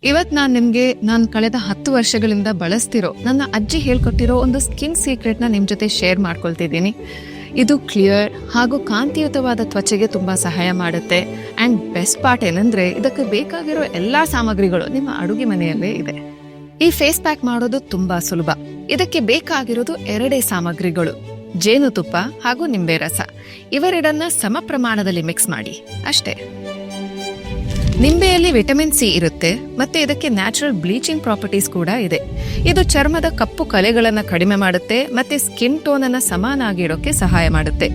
ಇವತ್ ನಾನು ಕಳೆದ 10 ವರ್ಷಗಳಿಂದ ಬಳಸ್ತಿರೋ ನನ್ನ ಅಜ್ಜಿ ಹೇಳ್ಕೊಟ್ಟಿರೋ ಒಂದು ಸ್ಕಿನ್ ಸೀಕ್ರೆಟ್ ನ ನಿಮ್ ಜೊತೆ ಶೇರ್ ಮಾಡ್ಕೊಳ್ತಿದ್ದೀನಿ. ಇದು ಕ್ಲಿಯರ್ ಹಾಗೂ ಕಾಂತಿಯುತವಾದ ತ್ವಚೆಗೆ ತುಂಬಾ ಸಹಾಯ ಮಾಡುತ್ತೆ. ಅಂಡ್ ಬೆಸ್ಟ್ ಪಾರ್ಟ್ ಏನಂದ್ರೆ ಇದಕ್ಕೆ ಬೇಕಾಗಿರೋ ಎಲ್ಲಾ ಸಾಮಗ್ರಿಗಳು ನಿಮ್ಮ ಅಡುಗೆ ಮನೆಯಲ್ಲೇ ಇದೆ. ಈ ಫೇಸ್ ಪ್ಯಾಕ್ ಮಾಡೋದು ತುಂಬಾ ಸುಲಭ. ಇದಕ್ಕೆ ಬೇಕಾಗಿರೋದು 2 ಸಾಮಗ್ರಿಗಳು: ಜೇನುತುಪ್ಪ ಹಾಗೂ ನಿಂಬೆ ರಸ. ಇವೆರಡನ್ನ ಸಮ ಪ್ರಮಾಣದಲ್ಲಿ ಮಿಕ್ಸ್ ಮಾಡಿ ಅಷ್ಟೇ. ನಿಂಬೆಯಲ್ಲಿ ವಿಟಮಿನ್ ಸಿ ಇರುತ್ತೆ, ಮತ್ತೆ ಇದಕ್ಕೆ ನ್ಯಾಚುರಲ್ ಬ್ಲೀಚಿಂಗ್ ಪ್ರಾಪರ್ಟೀಸ್ ಕೂಡ ಇದೆ. ಇದು ಚರ್ಮದ ಕಪ್ಪು ಕಲೆಗಳನ್ನ ಕಡಿಮೆ ಮಾಡುತ್ತೆ ಮತ್ತೆ ಸ್ಕಿನ್ ಟೋನ್ ಅನ್ನ ಸಮಾನಾಗಿರೋಕೆ ಸಹಾಯ ಮಾಡುತ್ತೆ.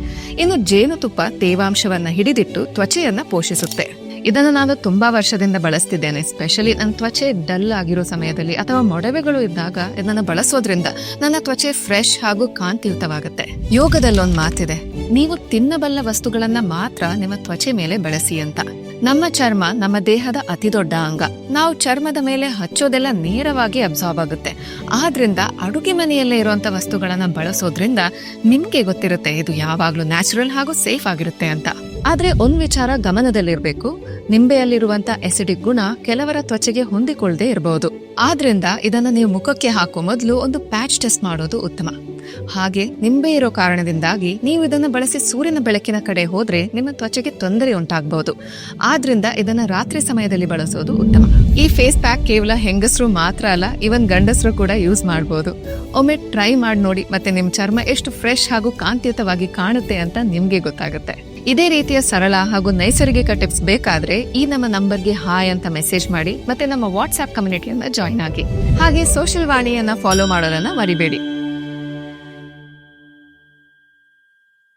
ಇನ್ನು ಜೇನುತುಪ್ಪ ತೇವಾಂಶವನ್ನ ಹಿಡಿದಿಟ್ಟು ತ್ವಚೆಯನ್ನ ಪೋಷಿಸುತ್ತೆ. ಇದನ್ನು ನಾನು ತುಂಬಾ ವರ್ಷದಿಂದ ಬಳಸ್ತಿದ್ದೇನೆ. ಸ್ಪೆಷಲಿ ನನ್ನ ತ್ವಚೆ ಡಲ್ ಆಗಿರೋ ಸಮಯದಲ್ಲಿ ಅಥವಾ ಮೊಡವೆಗಳು ಇದ್ದಾಗ ಇದನ್ನ ಬಳಸೋದ್ರಿಂದ ನನ್ನ ತ್ವಚೆ ಫ್ರೆಶ್ ಹಾಗೂ ಕಾಂತಿಯುತವಾಗುತ್ತೆ. ಯೋಗದಲ್ಲೊಂದು ಮಾತಿದೆ, ನೀವು ತಿನ್ನಬಲ್ಲ ವಸ್ತುಗಳನ್ನ ಮಾತ್ರ ನಿಮ್ಮ ತ್ವಚೆ ಮೇಲೆ ಬಳಸಿ ಅಂತ. ನಮ್ಮ ಚರ್ಮ ನಮ್ಮ ದೇಹದ ಅತಿ ದೊಡ್ಡ ಅಂಗ. ನಾವು ಚರ್ಮದ ಮೇಲೆ ಹಚ್ಚೋದೆಲ್ಲ ನೇರವಾಗಿ ಅಬ್ಸಾರ್ಬ್ ಆಗುತ್ತೆ. ಆದ್ರಿಂದ ಅಡುಗೆ ಮನೆಯಲ್ಲೇ ಇರುವಂತ ವಸ್ತುಗಳನ್ನ ಬಳಸೋದ್ರಿಂದ ನಿಮ್ಗೆ ಗೊತ್ತಿರುತ್ತೆ ಇದು ಯಾವಾಗ್ಲೂ ನ್ಯಾಚುರಲ್ ಹಾಗೂ ಸೇಫ್ ಆಗಿರುತ್ತೆ ಅಂತ. ಆದ್ರೆ ಒಂದ್ ವಿಚಾರ ಗಮನದಲ್ಲಿರ್ಬೇಕು, ನಿಂಬೆಯಲ್ಲಿರುವಂತ ಎಸಿಡಿಕ್ ಗುಣ ಕೆಲವರ ತ್ವಚೆಗೆ ಹೊಂದಿಕೊಳ್ಳದೆ ಇರಬಹುದು. ಆದ್ರಿಂದ ಇದನ್ನ ನೀವು ಮುಖಕ್ಕೆ ಹಾಕೋ ಮೊದಲು ಒಂದು ಪ್ಯಾಚ್ ಟೆಸ್ಟ್ ಮಾಡೋದು ಉತ್ತಮ. ಹಾಗೆ ನಿಂಬೆ ಇರೋ ಕಾರಣದಿಂದಾಗಿ ನೀವು ಇದನ್ನ ಬಳಸಿ ಸೂರ್ಯನ ಬೆಳಕಿನ ಕಡೆ ಹೋದ್ರೆ ನಿಮ್ಮ ತ್ವಚೆಗೆ ತೊಂದರೆ ಉಂಟಾಗಬಹುದು. ಆದ್ರಿಂದ ಇದನ್ನ ರಾತ್ರಿ ಸಮಯದಲ್ಲಿ ಬಳಸೋದು ಉತ್ತಮ. ಈ ಫೇಸ್ ಪ್ಯಾಕ್ ಕೇವಲ ಹೆಂಗಸರು ಮಾತ್ರ ಅಲ್ಲ, ಇವನ್ ಗಂಡಸರು ಕೂಡ ಯೂಸ್ ಮಾಡಬಹುದು. ಒಮ್ಮೆ ಟ್ರೈ ಮಾಡಿ ನೋಡಿ, ಮತ್ತೆ ನಿಮ್ ಚರ್ಮ ಎಷ್ಟು ಫ್ರೆಶ್ ಹಾಗೂ ಕಾಂತಿಯುತವಾಗಿ ಕಾಣುತ್ತೆ ಅಂತ ನಿಮ್ಗೆ ಗೊತ್ತಾಗುತ್ತೆ. ಇದೇ ರೀತಿಯ ಸರಳ ಹಾಗೂ ನೈಸರ್ಗಿಕ ಟಿಪ್ಸ್ ಬೇಕಾದ್ರೆ ಈ ನಮ್ಮ ನಂಬರ್ಗೆ ಹಾಯ್ ಅಂತ ಮೆಸೇಜ್ ಮಾಡಿ, ಮತ್ತೆ ನಮ್ಮ ವಾಟ್ಸ್ಆಪ್ ಕಮ್ಯುನಿಟಿಯನ್ನ ಜಾಯ್ನ್ ಆಗಿ. ಹಾಗೆ ಸೋಷಿಯಲ್ ವಾಣಿಯನ್ನ ಫಾಲೋ ಮಾಡೋದನ್ನ ಮರಿಬೇಡಿ.